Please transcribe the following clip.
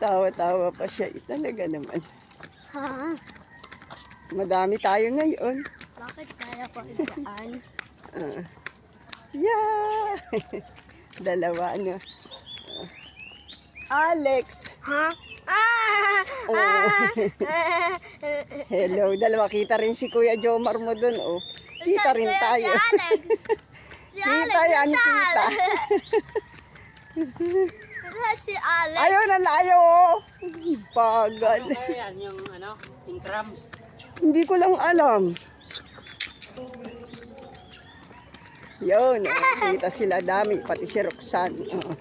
Tawa-tawa pa siya. Talaga naman. Ha? Madami tayo ngayon. Bakit kaya ko itaan? Yeah! Dalawa, ano. Alex! Ha? Oh. Hello, dalawa. Kita rin si Kuya Jomar mo dun, oh. Kita rin tayo. Kita yan, kita. Si Alex. Ayaw na layo, oh. Bagal. Ano yan, yung ano, yung crumbs? Hindi ko lang alam. Yun, oh. Kita sila dami, pati si Roxanne. Oh.